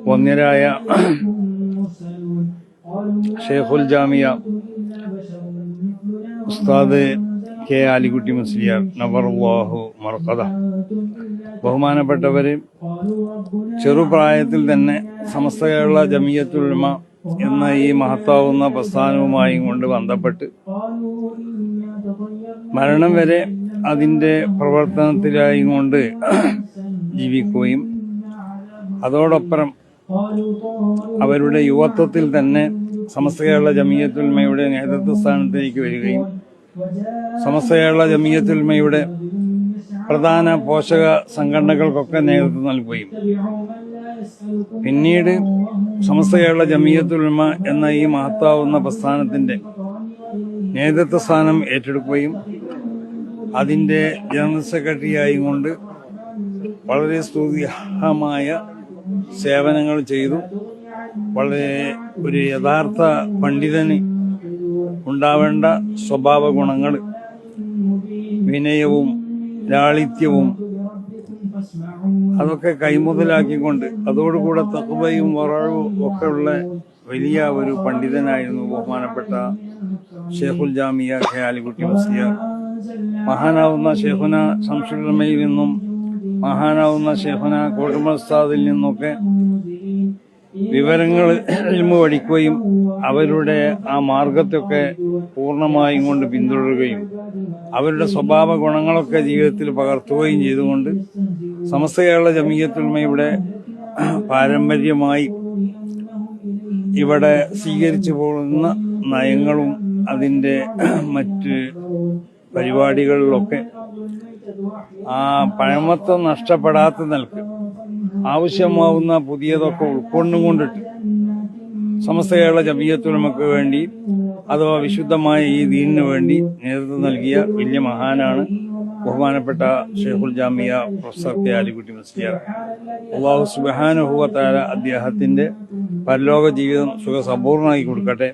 വന്ദ്യരായ ഷെയ്ഖുൽ ജാമിയ ഉസ്താദ് കെ ആലിക്കുട്ടി മുസ്ലിയാർ നവറുല്ലാഹു മർഖദ, ബഹുമാനപ്പെട്ടവര് ചെറുപ്രായത്തിൽ തന്നെ സമസ്ത കേരള ജമിയത്തുൽ ഉലമ എന്ന ഈ മഹത്താവുന്ന പ്രസ്ഥാനവുമായി കൊണ്ട് ബന്ധപ്പെട്ട് മരണം വരെ അതിന്റെ പ്രവർത്തനത്തിലായി കൊണ്ട് ജീവിക്കുകയും അതോടൊപ്പം അവരുടെ യുവത്വത്തിൽ തന്നെ സമസ്ത കേരള ജമിയത്തുൽ ഉലമയുടെ നേതൃത്വ സ്ഥാനത്തേക്ക് വരികയും സമസ്ത കേരള ജമിയത്തുൽ ഉലമയുടെ പ്രധാന പോഷക സംഘടനകൾക്കൊക്കെ നേതൃത്വം നൽകുകയും പിന്നീട് സമസ്ത കേരള ജമിയത്തുൽ ഉലമ എന്ന ഈ മഹത്താവുന്ന പ്രസ്ഥാനത്തിന്റെ നേതൃത്വ സ്ഥാനം ഏറ്റെടുക്കുകയും അതിന്റെ ജനറൽ സെക്രട്ടറിയായി കൊണ്ട് വളരെ സ്തുത്യർഹമായ സേവനങ്ങൾ ചെയ്തു. വളരെ ഒരു യഥാർത്ഥ പണ്ഡിതന് ഉണ്ടാവേണ്ട സ്വഭാവ ഗുണങ്ങൾ, വിനയവും ലാളിത്യവും അതൊക്കെ കൈമുതലാക്കിക്കൊണ്ട് അതോടുകൂടെ തഖ്വയും വറഉം ഒക്കെ ഉള്ള വലിയ ഒരു പണ്ഡിതനായിരുന്നു ബഹുമാനപ്പെട്ട ഷെയ്ഖുൽ ജാമിയ കെ ആലിക്കുട്ടി മുസ്ലിയാർ. മഹാനാവുന്ന ഷെയ്ഖുന ശംസുൽ ഉലമയിൽ നിന്നും മഹാനാവുന്ന ഷെയ്ഖുന കോട്ടുമൽ ഉസ്താദിൽ നിന്നൊക്കെ വിവരങ്ങൾ ഇൽമു പഠിക്കുകയും അവരുടെ ആ മാർഗത്തൊക്കെ പൂർണ്ണമായും കൊണ്ട് പിന്തുടരുകയും അവരുടെ സ്വഭാവ ഗുണങ്ങളൊക്കെ ജീവിതത്തിൽ പകർത്തുകയും ചെയ്തുകൊണ്ട് സമസ്ത കേരള ജമിയത്തുൽ ഉലമയുടെ പാരമ്പര്യമായി ഇവിടെ സ്വീകരിച്ചു പോകുന്ന നയങ്ങളും അതിന്റെ മറ്റ് പരിപാടികളിലൊക്കെ ആ പഴമത്വം നഷ്ടപ്പെടാത്ത നിലക്ക് ആവശ്യമാവുന്ന പുതിയതൊക്കെ ഉൾക്കൊണ്ടുകൊണ്ടിട്ട് സമസ്ത കേരള ജമിയത്തുൽ ഉലമക്ക് വേണ്ടി അഥവാ വിശുദ്ധമായ ഈ ദീനിനു വേണ്ടി നേതൃത്വം നൽകിയ വലിയ മഹാനാണ് ബഹുമാനപ്പെട്ട ഷെയ്ഖുൽ ജാമിയ പ്രൊഫസർ കെ ആലിക്കുട്ടി മുസ്ലിയാർ. അല്ലാഹു സുബ്ഹാനഹു വ തആല അദ്ദേഹത്തിന്റെ പരലോക ജീവിതം സുഖസമ്പൂർണ്ണമാക്കി കൊടുക്കട്ടെ.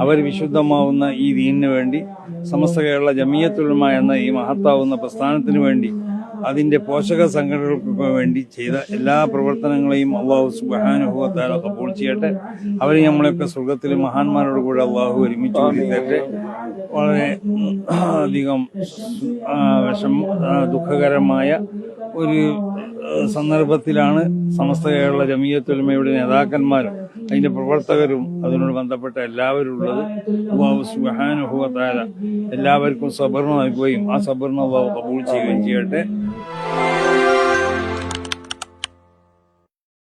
അവർ വിശുദ്ധമാവുന്ന ഈ ദീനിനു വേണ്ടി സമസ്ത കേരള ജമിയത്തുൽ ഉലമ എന്ന ഈ മഹത്താവുന്ന പ്രസ്ഥാനത്തിനു വേണ്ടി അതിന്റെ പോഷക സംഘടനകൾക്ക് വേണ്ടി ചെയ്ത എല്ലാ പ്രവർത്തനങ്ങളെയും അല്ലാഹു സുബ്ഹാനഹു വ തആല ഖബൂൽ ചെയ്യട്ടെ. അവർ നമ്മളെയൊക്കെ സ്വർഗത്തിലെ മഹാന്മാരോട് കൂടെ അല്ലാഹു ഒരുമിച്ച് കൂടിത്തരട്ടെ. വളരെ അധികം ദുഃഖകരമായ ഒരു സന്ദർഭത്തിലാണ് സമസ്ത കേരള ജമിയത്തുൽ ഉലമയുടെ നേതാക്കന്മാരും അതിന്റെ പ്രവർത്തകരും അതിനോട് ബന്ധപ്പെട്ട എല്ലാവരും ഉള്ളത്. അല്ലാഹു സുബ്ഹാനഹു വ തആല എല്ലാവർക്കും സബർ നൽകുകയും ആ സബറിനെ അല്ലാഹു ഖബൂൽ ചെയ്യുകയും ചെയ്യട്ടെ.